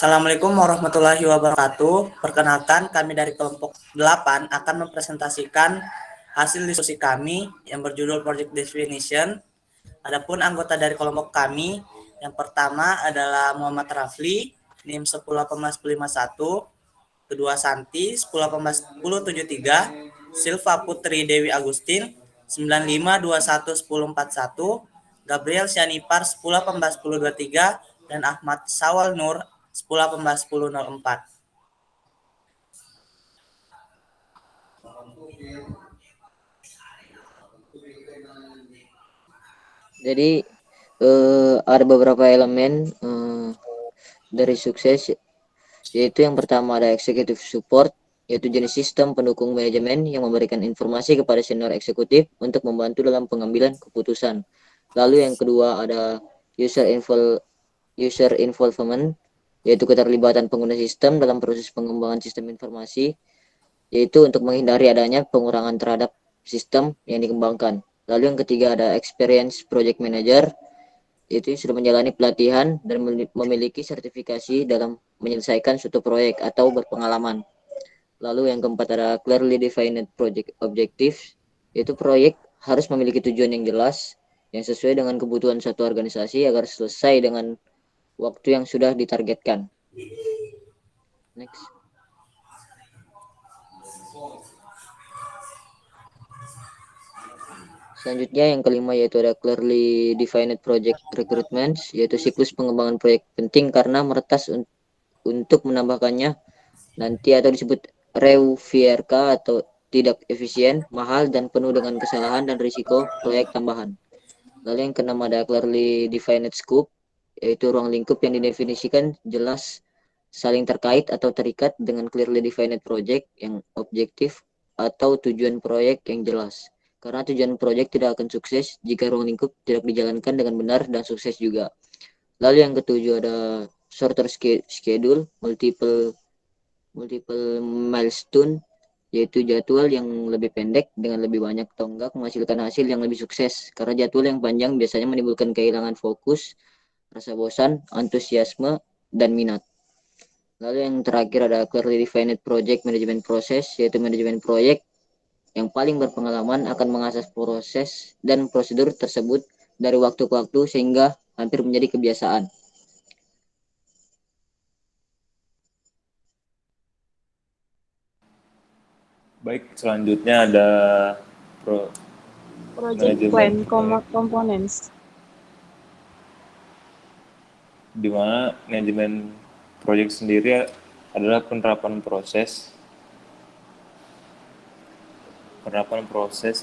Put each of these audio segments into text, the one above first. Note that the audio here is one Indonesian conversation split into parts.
Assalamualaikum warahmatullahi wabarakatuh. Perkenalkan, kami dari kelompok 8 akan mempresentasikan hasil diskusi kami yang berjudul Project Definition. Adapun anggota dari kelompok kami, yang pertama adalah Muhammad Rafli, NIM 10.181, kedua Santi 10.1073, Silva Putri Dewi Agustin 95211041, Gabriel Sianipar 10.1023, dan Ahmad Sawal Nur 10.1004. Jadi ada beberapa elemen dari sukses, yaitu yang pertama ada executive support, yaitu jenis sistem pendukung manajemen yang memberikan informasi kepada senior eksekutif untuk membantu dalam pengambilan keputusan. Lalu yang kedua ada user involvement, yaitu keterlibatan pengguna sistem dalam proses pengembangan sistem informasi, yaitu untuk menghindari adanya pengurangan terhadap sistem yang dikembangkan. Lalu yang ketiga ada experience project manager, yaitu sudah menjalani pelatihan dan memiliki sertifikasi dalam menyelesaikan suatu proyek atau berpengalaman. Lalu yang keempat ada clearly defined project objectives, yaitu proyek harus memiliki tujuan yang jelas yang sesuai dengan kebutuhan suatu organisasi agar selesai dengan waktu yang sudah ditargetkan. Next. Selanjutnya yang kelima yaitu ada clearly defined project recruitments, yaitu siklus pengembangan proyek penting karena meretas untuk menambahkannya nanti atau disebut REUVRK atau tidak efisien, mahal, dan penuh dengan kesalahan dan risiko proyek tambahan. Lalu yang keenam ada clearly defined scope, yaitu ruang lingkup yang didefinisikan jelas, saling terkait atau terikat dengan clearly defined project yang objektif atau tujuan proyek yang jelas. Karena tujuan proyek tidak akan sukses jika ruang lingkup tidak dijalankan dengan benar dan sukses juga. Lalu yang ketujuh ada shorter schedule, multiple milestone, yaitu jadwal yang lebih pendek dengan lebih banyak tonggak menghasilkan hasil yang lebih sukses. Karena jadwal yang panjang biasanya menimbulkan kehilangan fokus, rasa bosan, antusiasme, dan minat. Lalu yang terakhir ada clearly defined project management process, yaitu manajemen proyek yang paling berpengalaman akan mengasah proses dan prosedur tersebut dari waktu ke waktu sehingga hampir menjadi kebiasaan. Baik, selanjutnya ada Project Plan Components, di mana manajemen proyek sendiri adalah penerapan proses,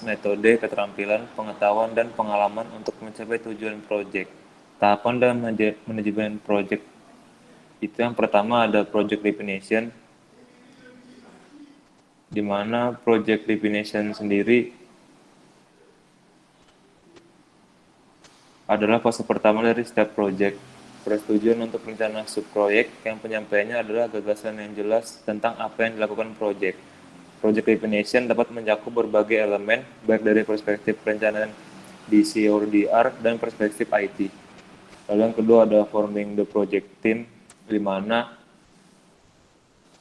metode, keterampilan, pengetahuan, dan pengalaman untuk mencapai tujuan proyek. Tahapan dalam manajemen proyek itu yang pertama ada project definition, di mana project definition sendiri adalah fase pertama dari setiap proyek. Persetujuan untuk rencana subproyek yang penyampaiannya adalah gagasan yang jelas tentang apa yang dilakukan proyek. Project definition dapat mencakup berbagai elemen, baik dari perspektif perencanaan DC/DR dan perspektif IT. Lalu yang kedua ada forming the project team, di mana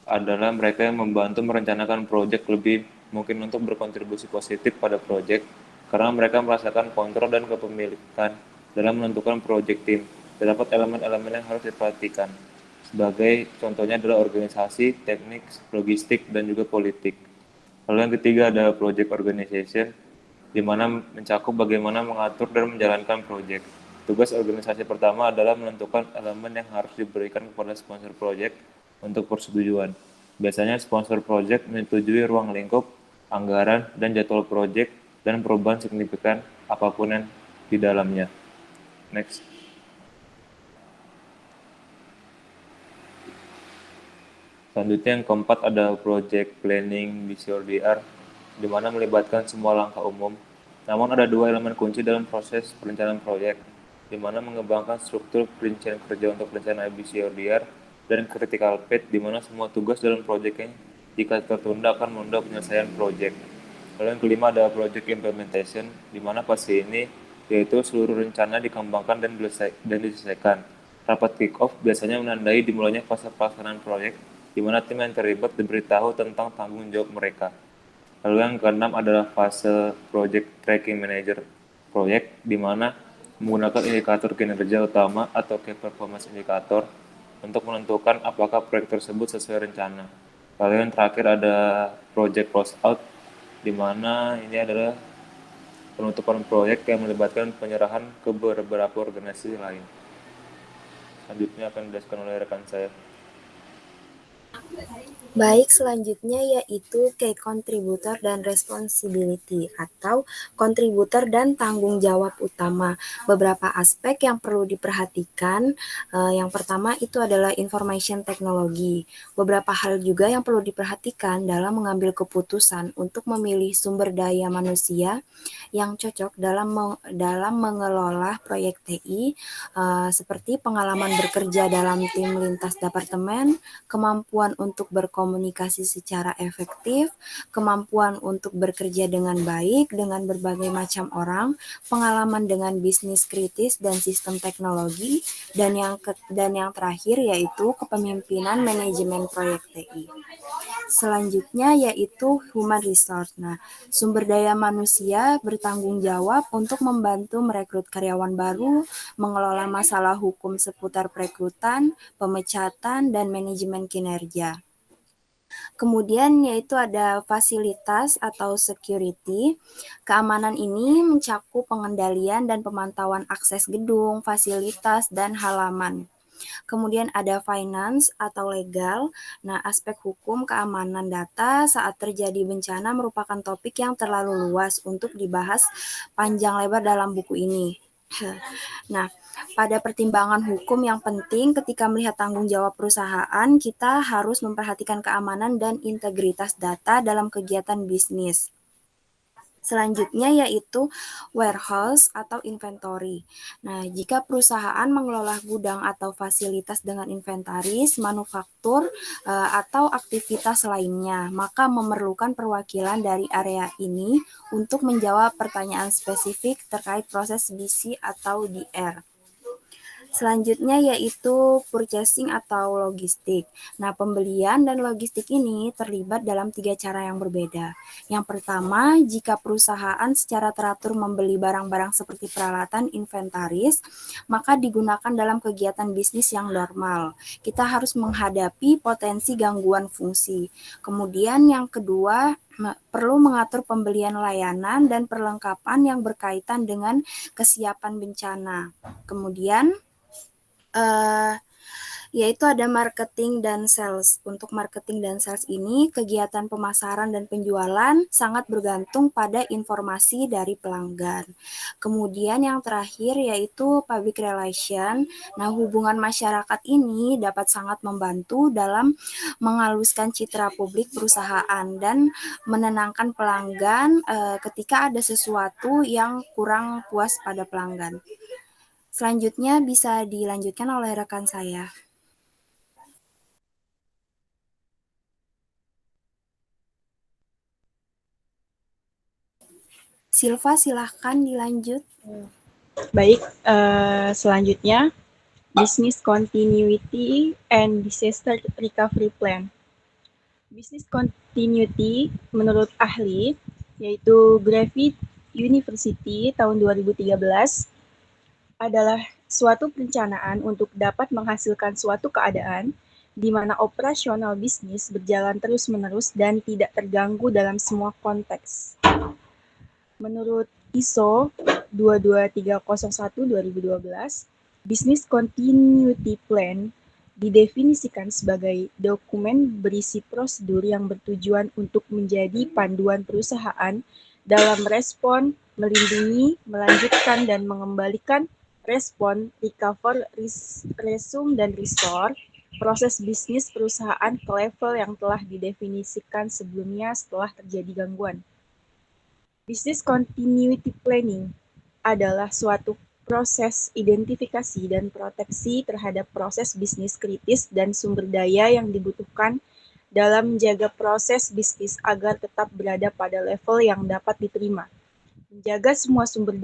adalah mereka yang membantu merencanakan proyek lebih mungkin untuk berkontribusi positif pada proyek, karena mereka merasakan kontrol dan kepemilikan dalam menentukan proyek tim. Terdapat elemen-elemen yang harus diperhatikan. Sebagai contohnya adalah organisasi, teknik, logistik, dan juga politik. Lalu yang ketiga ada project organization, di mana mencakup bagaimana mengatur dan menjalankan proyek. Tugas organisasi pertama adalah menentukan elemen yang harus diberikan kepada sponsor proyek untuk persetujuan. Biasanya sponsor proyek menyetujui ruang lingkup, anggaran, dan jadwal proyek, dan perubahan signifikan apapun yang di dalamnya. Next. Selanjutnya yang keempat ada project planning BCODR, di mana melibatkan semua langkah umum. Namun ada dua elemen kunci dalam proses perencanaan proyek, di mana mengembangkan struktur perincian kerja untuk rencana BCODR dan critical path, di mana semua tugas dalam proyeknya jika tertunda akan menunda penyelesaian proyek. Lalu yang kelima ada project implementation, di mana fase ini yaitu seluruh rencana dikembangkan dan diselesaikan. Rapat kick-off biasanya menandai dimulainya fase pelaksanaan proyek, di mana tim yang terlibat diberitahu tentang tanggung jawab mereka. Lalu yang keenam adalah fase Project Tracking Manager proyek, di mana menggunakan indikator kinerja utama atau Key Performance Indicator untuk menentukan apakah proyek tersebut sesuai rencana. Lalu yang terakhir ada Project Closeout, di mana ini adalah penutupan proyek yang melibatkan penyerahan ke beberapa organisasi lain. Selanjutnya akan dijelaskan oleh rekan saya. Baik, selanjutnya yaitu key contributor dan responsibility atau kontributor dan tanggung jawab utama. Beberapa aspek yang perlu diperhatikan, yang pertama itu adalah information technology. Beberapa hal juga yang perlu diperhatikan dalam mengambil keputusan untuk memilih sumber daya manusia yang cocok dalam mengelola proyek TI, seperti pengalaman bekerja dalam tim lintas departemen, kemampuan untuk berkomunikasi secara efektif, kemampuan untuk bekerja dengan baik dengan berbagai macam orang, pengalaman dengan bisnis kritis dan sistem teknologi, dan yang terakhir yaitu kepemimpinan manajemen proyek TI. Selanjutnya yaitu human resource. Nah, sumber daya manusia bertanggung jawab untuk membantu merekrut karyawan baru, mengelola masalah hukum seputar perekrutan, pemecatan, dan manajemen kinerja. Kemudian yaitu ada fasilitas atau security. Keamanan ini mencakup pengendalian dan pemantauan akses gedung, fasilitas, dan halaman. Kemudian ada finance atau legal. Nah, aspek hukum keamanan data saat terjadi bencana merupakan topik yang terlalu luas untuk dibahas panjang lebar dalam buku ini. Nah, pada pertimbangan hukum yang penting ketika melihat tanggung jawab perusahaan, kita harus memperhatikan keamanan dan integritas data dalam kegiatan bisnis. Selanjutnya yaitu warehouse atau inventory. Nah, jika perusahaan mengelola gudang atau fasilitas dengan inventaris, manufaktur, atau aktivitas lainnya, maka memerlukan perwakilan dari area ini untuk menjawab pertanyaan spesifik terkait proses BC atau DR. Selanjutnya yaitu purchasing atau logistik. Nah, pembelian dan logistik ini terlibat dalam 3 cara yang berbeda. Yang pertama, jika perusahaan secara teratur membeli barang-barang seperti peralatan inventaris, maka digunakan dalam kegiatan bisnis yang normal. Kita harus menghadapi potensi gangguan fungsi. Kemudian yang kedua, perlu mengatur pembelian layanan dan perlengkapan yang berkaitan dengan kesiapan bencana. Kemudian yaitu ada marketing dan sales. Untuk marketing dan sales ini, kegiatan pemasaran dan penjualan sangat bergantung pada informasi dari pelanggan. Kemudian yang terakhir yaitu public relation. Nah, hubungan masyarakat ini dapat sangat membantu dalam menghaluskan citra publik perusahaan dan menenangkan pelanggan ketika ada sesuatu yang kurang puas pada pelanggan. Selanjutnya bisa dilanjutkan oleh rekan saya. Silva, silahkan dilanjut. Baik, selanjutnya Business Continuity and Disaster Recovery Plan. Business Continuity menurut ahli, yaitu Griffith University tahun 2013, adalah suatu perencanaan untuk dapat menghasilkan suatu keadaan di mana operasional bisnis berjalan terus-menerus dan tidak terganggu dalam semua konteks. Menurut ISO 22301-2012, Business Continuity Plan didefinisikan sebagai dokumen berisi prosedur yang bertujuan untuk menjadi panduan perusahaan dalam respon, melindungi, melanjutkan, dan mengembalikan respon, recover, resume, dan restore proses bisnis perusahaan ke level yang telah didefinisikan sebelumnya setelah terjadi gangguan. Business Continuity Planning adalah suatu proses identifikasi dan proteksi terhadap proses bisnis kritis dan sumber daya yang dibutuhkan dalam menjaga proses bisnis agar tetap berada pada level yang dapat diterima. Menjaga semua sumber